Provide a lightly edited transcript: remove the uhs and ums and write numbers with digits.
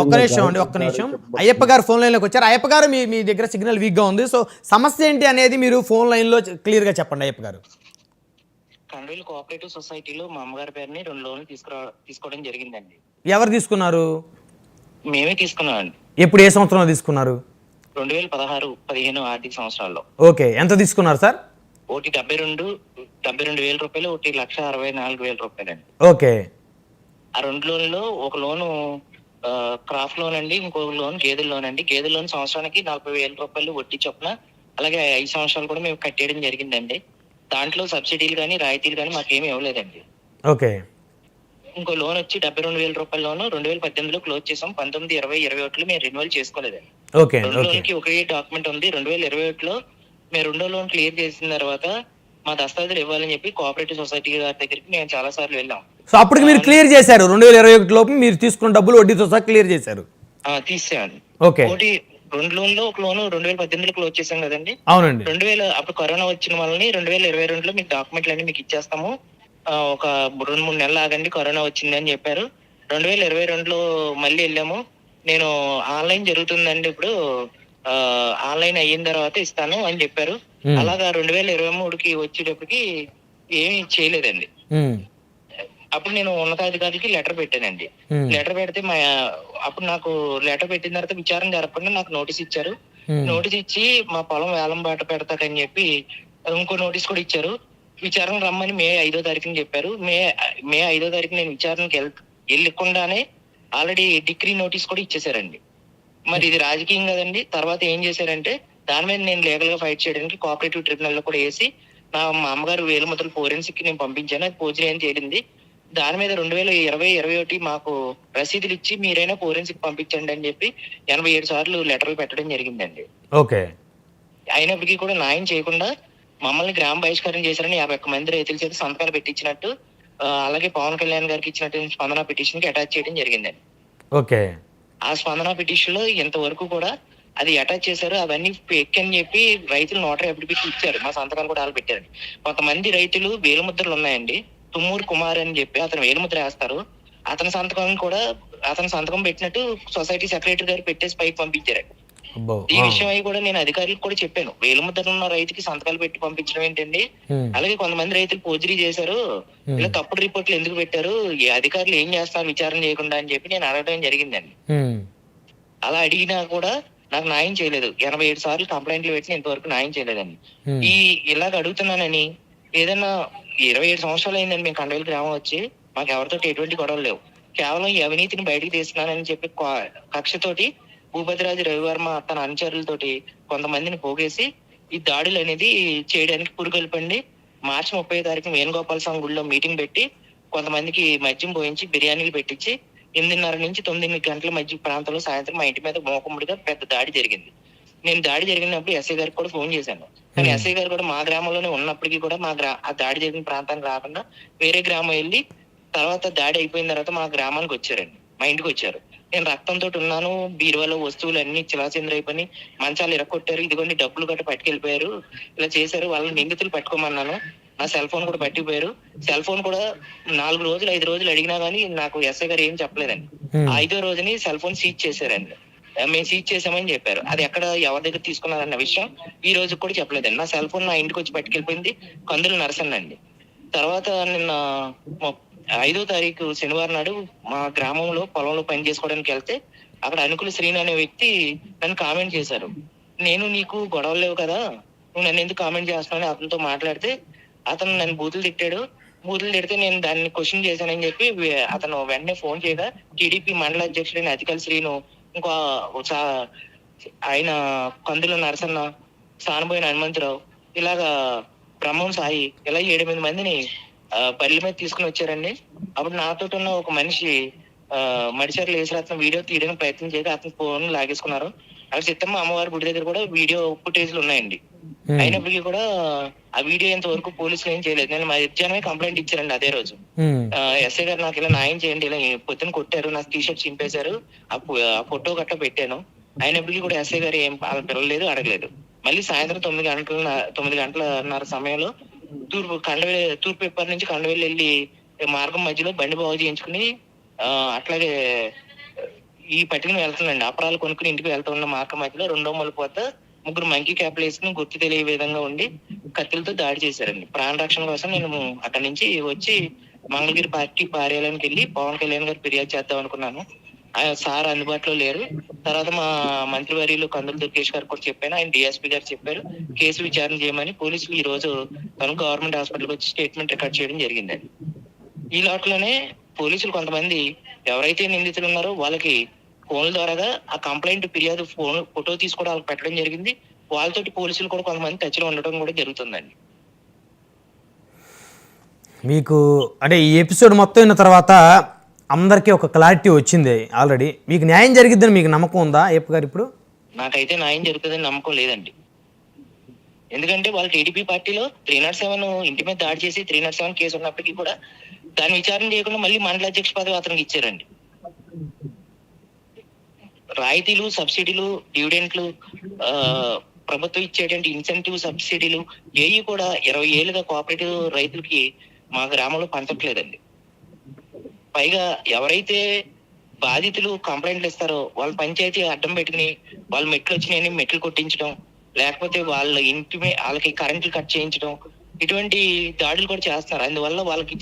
ఒక్క నిమిషం అండి, ఒక్క నిమిషం. అయ్యప్ప గారు ఫోన్ లైన్లోకి వచ్చారు. అయ్యప్ప గారు, మీ మీ దగ్గర సిగ్నల్ వీక్గా ఉంది. సో సమస్య ఏంటి అనేది మీరు ఫోన్ లైన్లో క్లియర్గా చెప్పండి అయ్యప్ప గారు. కండవేలు కోఆపరేటివ్ సొసైటీలో మా అమ్మగారి పేరుని 2 లోన్లు తీసుకోవడం జరిగిందండి. ఎవరు తీసుకున్నారు? మేమే తీసుకున్నామండి. ఎప్పుడు, ఏ సంవత్సరంలో తీసుకున్నారు? 2016-15 ఆర్థిక సంవత్సరాల్లో. ఓకే, ఎంత తీసుకున్నారు సార్? ఒకటి 72,000 రూపాయలు, ఒకటి 1,64,000 రూపాయలండి. ఓకే. ఆ 2 లోన్లో ఒక లోను క్రాఫ్ట్ లోన్ అండి, ఇంకో లోన్ గేదెల లోన్ అండి. గేదెల లోన్ సంవత్సరానికి 40,000 రూపాయలు వడ్డీ చొప్పున, అలాగే 5 సంవత్సరాలు కూడా మేము కట్టేయడం జరిగిందండి. దాంట్లో సబ్సిడీలు కానీ రాయితీలు కానీ మాకేమీ ఇవ్వలేదండి. ఓకే. ఇంకో లోన్ వచ్చి 72,000 రూపాయల లోను 2018లో క్లోజ్ చేసాం. 19, 20, 21లో మేము రెన్యువల్ చేసుకోలేదండి. ఓకే. రెండో లోన్కి ఒకే డాక్యుమెంట్ ఉంది. 2021లో మేము రెండో లోన్ క్లియర్ చేసిన తర్వాత మా దస్తావేజులు ఇవ్వాలని చెప్పి కోఆపరేటివ్ సొసైటీ గారి దగ్గరికి మేము చాలా సార్లు వెళ్ళాం. సో అప్పటికి మీరు క్లియర్ చేశారు, 2021 లోపు మీరు తీసుకున్న డబ్బులు వడ్డీతో సహా క్లియర్ చేశారు. తీసాను. ఓకే. ఒకటి 2 లోన్లో ఒక లోను 2018లో క్లోజ్ చేసాం కదండి. అవునండి. 2000 అప్పుడు కరోనా వచ్చిన వాళ్ళని 2022లో మీకు డాక్యుమెంట్లు అన్ని మీకు ఇచ్చేస్తాము, ఒక 2-3 నెలలు ఆగండి, కరోనా వచ్చింది అని చెప్పారు. 2022లో మళ్ళీ వెళ్ళాము. నేను ఆన్లైన్ జరుగుతుందండి ఇప్పుడు, ఆన్లైన్ అయిన తర్వాత ఇస్తాను అని చెప్పారు. అలాగా 2023కి వచ్చేటప్పటికి ఏమీ చేయలేదండి. అప్పుడు నేను ఉన్నతాధికారికి లెటర్ పెట్టానండి. లెటర్ పెడితే అప్పుడు నాకు లెటర్ పెట్టిన తర్వాత విచారణ జరపకుండా నాకు నోటీస్ ఇచ్చారు. నోటీస్ ఇచ్చి మా పొలం వేలం బాట పెడతాడని చెప్పి ఇంకో నోటీస్ కూడా ఇచ్చారు. విచారణ రమ్మని మే 5వ తారీఖుని చెప్పారు. మే 5వ తారీఖు నేను విచారణకి వెళ్ళకుండానే ఆల్రెడీ డిగ్రీ నోటీస్ కూడా ఇచ్చేసారండి. మరి ఇది రాజకీయం కదండి. తర్వాత ఏం చేశారంటే దాని మీద నేను లీగల్ గా ఫైట్ చేయడానికి కోఆపరేటివ్ ట్రిబ్యునల్ లో కూడా వేసి మా అమ్మగారు వేలుముద్రలు ఫోరెన్సిక్ కి నేను పంపించాను. అది పోజరీ అని తేలింది. దాని మీద 2020-21 మాకు రసీదులు ఇచ్చి మీరైనా ఫోరెన్సిక్ పంపించండి అని చెప్పి 87 సార్లు లెటర్లు పెట్టడం జరిగిందండి. ఓకే. అయినప్పటికీ కూడా న్యాయం చేయకుండా మమ్మల్ని గ్రామ బహిష్కరణ చేశారని 51 మంది రైతుల చేత సంతకాలు పెట్టించినట్టు, అలాగే పవన్ కళ్యాణ్ గారికి ఇచ్చినట్టు స్పందన పిటిషన్ కి అటాచ్ చేయడం జరిగిందండి. ఓకే. ఆ స్పందన పిటిషన్ లో ఇంతవరకు కూడా అది అటాచ్ చేశారు. అవన్నీ ఫేక్ అని చెప్పి రైతులు నోటరీ అఫిడవిట్ ఇచ్చారు. మా సంతకాలు కూడా వాళ్ళు పెట్టారండి. కొంతమంది రైతులు వేలుముద్రలు ఉన్నాయండి. తుమ్మూరు కుమార్ అని చెప్పి అతను వేలుముద్ర వేస్తారు. అతని సంతకం పెట్టినట్టు సొసైటీ సెక్రటరీ గారు పెట్టేసి పైకి పంపించారు. ఈ విషయం అయి కూడా నేను అధికారులకు కూడా చెప్పాను, వేలుముద్ర ఉన్న రైతుకి సంతకాలు పెట్టి పంపించడం ఏంటండి, అలాగే కొంతమంది రైతులు పోజరీ చేశారు, ఇలా తప్పుడు రిపోర్ట్లు ఎందుకు పెట్టారు, ఈ అధికారులు ఏం చేస్తారు విచారణ చేయకుండా అని చెప్పి నేను అడగడం జరిగిందండి. అలా అడిగినా కూడా నాకు న్యాయం చేయలేదు. 87 సార్లు కంప్లైంట్లు పెట్టిన ఇంతవరకు న్యాయం చేయలేదండి. ఇలాగ అడుగుతున్నానని ఏదన్నా 27 సంవత్సరాలు అయిందండి మేము కండవేలు గ్రామం వచ్చి, మాకు ఎవరితో ఎటువంటి గొడవలు లేవు. కేవలం ఈ అవినీతిని బయటికి తీస్తున్నానని చెప్పి కక్షతోటి భూపతిరాజు రవివర్మ తన అనుచరులతోటి కొంతమందిని పోగేసి ఈ దాడులు అనేది చేయడానికి పురుగొల్పండి. మార్చి 30వ తారీఖున వేణుగోపాల స్వామి గుడిలో మీటింగ్ పెట్టి కొంతమందికి మద్యం పోయించి బిర్యానీలు పెట్టించి 8:30 నుంచి 9 గంటల మధ్య ప్రాంతంలో సాయంత్రం మా ఇంటి మీద మోకముడిగా పెద్ద దాడి జరిగింది. నేను దాడి జరిగినప్పుడు ఎస్ఐ గారికి కూడా ఫోన్ చేశాను. కానీ ఎస్ఐ గారు కూడా మా గ్రామంలోనే ఉన్నప్పటికీ కూడా ఆ దాడి జరిగిన ప్రాంతానికి రాకుండా వేరే గ్రామం వెళ్ళి తర్వాత దాడి అయిపోయిన తర్వాత మా గ్రామానికి వచ్చారండి, మా ఇంటికి వచ్చారు. నేను రక్తంతో ఉన్నాను, బీరువాలో వస్తువులు అన్ని చిలాచింద్రైపోయి మంచాలు ఇరక్కొట్టారు, ఇదిగోండి డబ్బులు గట్ట పట్టుకెళ్ళిపోయారు, ఇలా చేశారు. వాళ్ళని నిందితులు పట్టుకోమన్నాను. నా సెల్ ఫోన్ కూడా పట్టిపోయారు. సెల్ ఫోన్ కూడా 4 రోజులు 5 రోజులు అడిగినా గానీ నాకు ఎస్ఐ గారు ఏం చెప్పలేదండి. 5వ రోజుని సెల్ ఫోన్ సీజ్ చేశారండి. మేము సీజ్ చేసామని చెప్పారు. అది ఎక్కడ ఎవరి దగ్గర తీసుకున్నారన్న విషయం ఈ రోజు కూడా చెప్పలేదండి. నా సెల్ ఫోన్ నా ఇంటికి వచ్చి పట్టుకెళ్ళిపోయింది కందులు నరసన్న అండి. తర్వాత నిన్న 5వ తారీఖు శనివారం నాడు మా గ్రామంలో పొలంలో పని చేసుకోవడానికి వెళ్తే అక్కడ అనుకుల శ్రీని అనే వ్యక్తి నన్ను కామెంట్ చేశారు. నేను నీకు గొడవలు లేవు కదా, నువ్వు నన్ను ఎందుకు కామెంట్ చేస్తున్నావు అని అతనితో మాట్లాడితే అతను నన్ను బూతులు తిడితే నేను దాన్ని క్వశ్చన్ చేశానని చెప్పి అతను వెంటనే ఫోన్ చేయగా టీడీపీ మండల అధ్యక్షుడైన అతికల శ్రీను, ఇంకో ఆయన కందుల నరసన్న, సానబోయిన హనుమంతరావు, ఇలాగా బ్రహ్మం సాయి, ఇలా 7-8 మందిని బల్లి మీద తీసుకుని వచ్చారండి. అప్పుడు నాతో ఉన్న ఒక మనిషి మడిచర్లు వేసి అతను వీడియో తీయడానికి ప్రయత్నం చేయగా అతని ఫోన్ లాగేసుకున్నారు. అక్కడ చిత్తమ్మ అమ్మవారి గుడి దగ్గర కూడా వీడియో ఫుటేజ్లు ఉన్నాయండి. అయినప్పటికీ కూడా ఆ వీడియో ఇంతవరకు పోలీసులు ఏం చేయలేదు. నేను మధ్యాహ్నమే కంప్లైంట్ ఇచ్చారండి అదే రోజు. ఎస్ఐ గారు నాకు ఇలా న్యాయం చేయండి, ఇలా పొద్దున కొట్టారు, నాకు టీషర్ట్ చింపేశారు, ఆ ఫోటో గట్ట పెట్టాను. అయినప్పటికీ కూడా ఎస్ఐ గారు ఏం పిలవలేదు, అడగలేదు. మళ్ళీ సాయంత్రం 9 గంటలన్నర సమయంలో తూర్పు ఎప్పటి నుంచి కండవేలు వెళ్ళి మార్గం మధ్యలో బండి బాగు చేయించుకుని అట్లాగే ఈ పట్టుకుని వెళ్తుందండి. అపరాలు కొనుక్కుని ఇంటికి వెళ్తున్న మార్గం మధ్యలో రెండో మలుపు వద్ద ముగ్గురు మంకీ క్యాప్లు వేసుకుని గుర్తు తెలియ విధంగా ఉండి కత్తులతో దాడి చేశారండి. ప్రాణ రక్షణ కోసం నేను అక్కడి నుంచి వచ్చి మంగళగిరి పార్టీ కార్యాలయానికి వెళ్ళి పవన్ కళ్యాణ్ గారు ఫిర్యాదు చేద్దాం అనుకున్నాను. ఆయన సార్ అందుబాటులో లేరు. తర్వాత మా మంత్రివర్యులు కందుల దుర్గేష్ గారు కూడా చెప్పాను. ఆయన డిఎస్పీ గారు చెప్పారు కేసు విచారణ చేయమని. పోలీసులు ఈ రోజు తను గవర్నమెంట్ హాస్పిటల్కి వచ్చి స్టేట్మెంట్ రికార్డ్ చేయడం జరిగిందండి. ఈ లోట్లోనే పోలీసులు కొంతమంది ఎవరైతే నిందితులు ఉన్నారో వాళ్ళకి ఫోన్ల ద్వారాగా ఆ కంప్లైంట్ ఫిర్యాదు ఫోటో తీసి కూడా వాళ్ళకి పెట్టడం జరిగింది. వాళ్ళతోటి పోలీసులు కూడా కొంతమంది టచ్ లో ఉండడం కూడా జరుగుతుందండి. మీకు అంటే ఈ ఎపిసోడ్ మొత్తం అయిన తర్వాత అందరికీ ఒక క్లారిటీ వచ్చింది ఆల్రెడీ. మీకు న్యాయం జరిగిద్దని మీకు నమ్మకం ఉందా అయ్యప్ప గారు ఇప్పుడు? నాకైతే న్యాయం జరుగుతుందని నమ్మకం లేదండి. ఎందుకంటే వాళ్ళు టీడీపీ పార్టీలో 307 ఇంటి మీద దాడి చేసి 307 కేసు ఉన్నప్పటికీ కూడా దాన్ని విచారణ చేయకుండా మళ్ళీ మండల అధ్యక్ష పదవి అతనికి ఇచ్చారండి. రాయితీలు, సబ్సిడీలు, డివిడెంట్లు, ప్రభుత్వం ఇచ్చేటువంటి ఇన్సెంటివ్ సబ్సిడీలు ఏవి కూడా 20 ఏళ్ళుగా కోఆపరేటివ్ రైతులకి మా గ్రామంలో పంచట్లేదండి. పైగా ఎవరైతే బాధితులు కంప్లైంట్లు ఇస్తారో వాళ్ళ పంచాయతీ అడ్డం పెట్టుకుని వాళ్ళ మెట్లు వచ్చినాయని మెట్లు కొట్టించడం, లేకపోతే వాళ్ళ ఇంటి వాళ్ళకి కరెంట్లు కట్ చేయించడం, ఇటువంటి దాడులు కూడా చేస్తున్నారు. అందువల్ల వాళ్ళకి